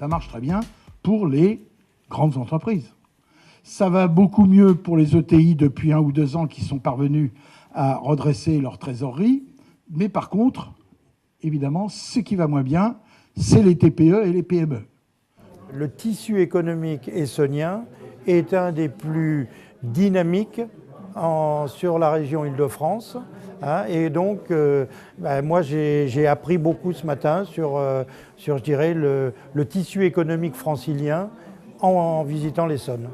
Ça marche très bien pour les grandes entreprises. Ça va beaucoup mieux pour les ETI depuis 1 ou 2 ans qui sont parvenus à redresser leur trésorerie. Mais par contre, évidemment, ce qui va moins bien, c'est les TPE et les PME. Le tissu économique essonien est un des plus dynamiques sur la région Île-de-France. Et donc, moi, j'ai appris beaucoup ce matin sur je dirais, le tissu économique francilien en visitant l'Essonne.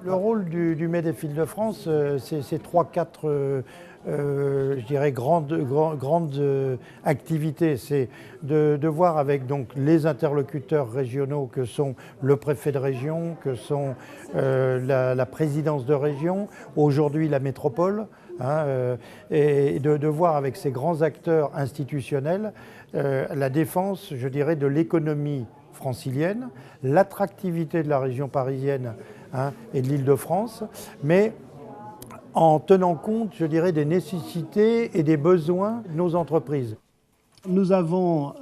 Le rôle du MEDEF Île-de-France, c'est 3-4 je dirais grandes activités. C'est de voir avec donc les interlocuteurs régionaux que sont le préfet de région, que sont la présidence de région, aujourd'hui la métropole, et de voir avec ces grands acteurs institutionnels la défense, je dirais, de l'économie francilienne, l'attractivité de la région parisienne et de l'Île-de-France, mais en tenant compte, je dirais, des nécessités et des besoins de nos entreprises. Nous avons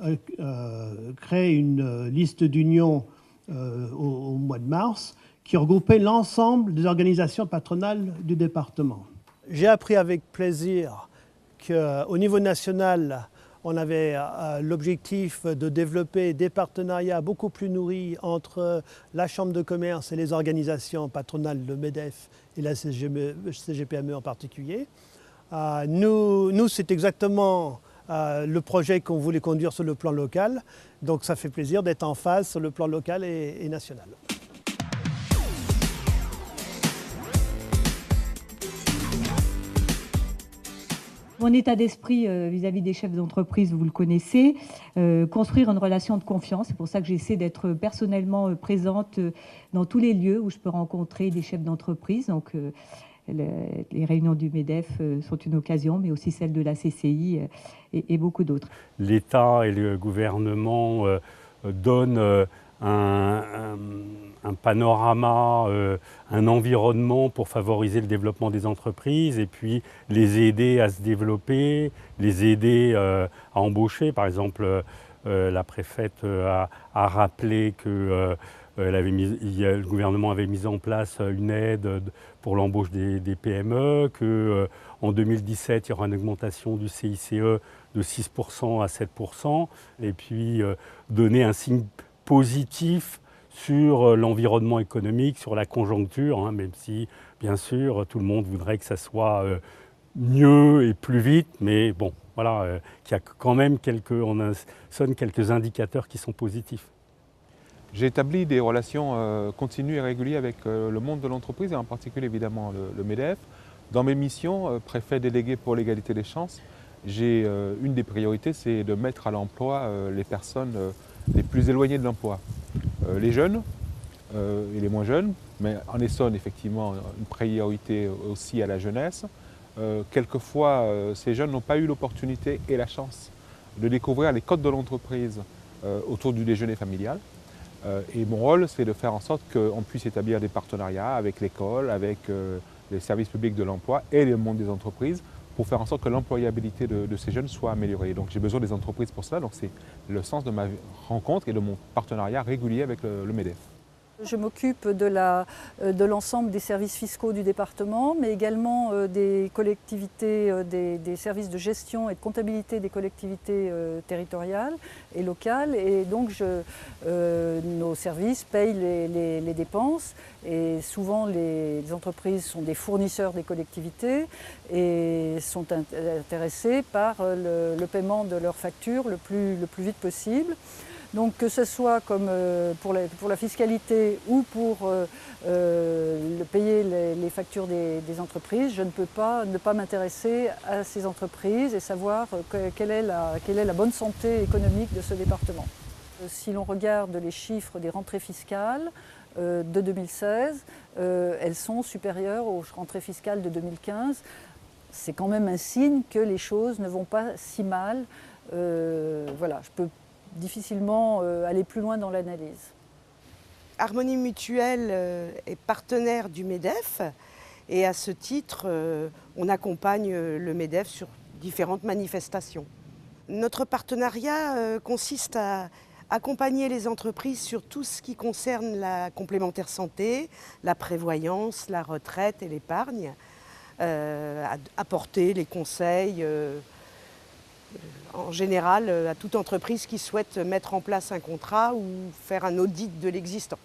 créé une liste d'union au mois de mars qui regroupait l'ensemble des organisations patronales du département. J'ai appris avec plaisir qu'au niveau national, on avait l'objectif de développer des partenariats beaucoup plus nourris entre la Chambre de commerce et les organisations patronales, le MEDEF et la CGPME en particulier. Nous c'est exactement le projet qu'on voulait conduire sur le plan local. Donc ça fait plaisir d'être en phase sur le plan local et national. Mon état d'esprit vis-à-vis des chefs d'entreprise, vous le connaissez, construire une relation de confiance. C'est pour ça que j'essaie d'être personnellement présente dans tous les lieux où je peux rencontrer des chefs d'entreprise. Donc les réunions du MEDEF sont une occasion, mais aussi celles de la CCI et beaucoup d'autres. L'État et le gouvernement donnent un panorama, un environnement pour favoriser le développement des entreprises et puis les aider à se développer, les aider à embaucher. Par exemple, la préfète a rappelé que le gouvernement avait mis en place une aide pour l'embauche des PME, qu'en 2017, il y aura une augmentation du CICE de 6% à 7%, et puis donner un signe positif sur l'environnement économique, sur la conjoncture, même si, bien sûr, tout le monde voudrait que ça soit mieux et plus vite, mais bon, voilà, qu'il y a quand même quelques indicateurs qui sont positifs. J'ai établi des relations continues et régulières avec le monde de l'entreprise et en particulier évidemment le MEDEF. Dans mes missions, préfet délégué pour l'égalité des chances, j'ai une des priorités, c'est de mettre à l'emploi les personnes les plus éloignées de l'emploi. Les jeunes et les moins jeunes, mais en Essonne effectivement une priorité aussi à la jeunesse. Quelquefois ces jeunes n'ont pas eu l'opportunité et la chance de découvrir les codes de l'entreprise autour du déjeuner familial. Et mon rôle, c'est de faire en sorte qu'on puisse établir des partenariats avec l'école, avec les services publics de l'emploi et le monde des entreprises pour faire en sorte que l'employabilité de ces jeunes soit améliorée. Donc j'ai besoin des entreprises pour cela, donc c'est le sens de ma rencontre et de mon partenariat régulier avec le MEDEF. Je m'occupe de l'ensemble des services fiscaux du département, mais également des collectivités, des services de gestion et de comptabilité des collectivités territoriales et locales. Et donc nos services payent les dépenses et souvent les entreprises sont des fournisseurs des collectivités et sont intéressés par le paiement de leurs factures le plus vite possible. Donc que ce soit comme pour la fiscalité ou pour payer les factures des entreprises, je ne peux pas ne pas m'intéresser à ces entreprises et savoir quelle est la bonne santé économique de ce département. Si l'on regarde les chiffres des rentrées fiscales de 2016, elles sont supérieures aux rentrées fiscales de 2015. C'est quand même un signe que les choses ne vont pas si mal. Voilà, je peux difficilement aller plus loin dans l'analyse. Harmonie Mutuelle est partenaire du MEDEF et à ce titre, on accompagne le MEDEF sur différentes manifestations. Notre partenariat consiste à accompagner les entreprises sur tout ce qui concerne la complémentaire santé, la prévoyance, la retraite et l'épargne, apporter les conseils en général à toute entreprise qui souhaite mettre en place un contrat ou faire un audit de l'existant.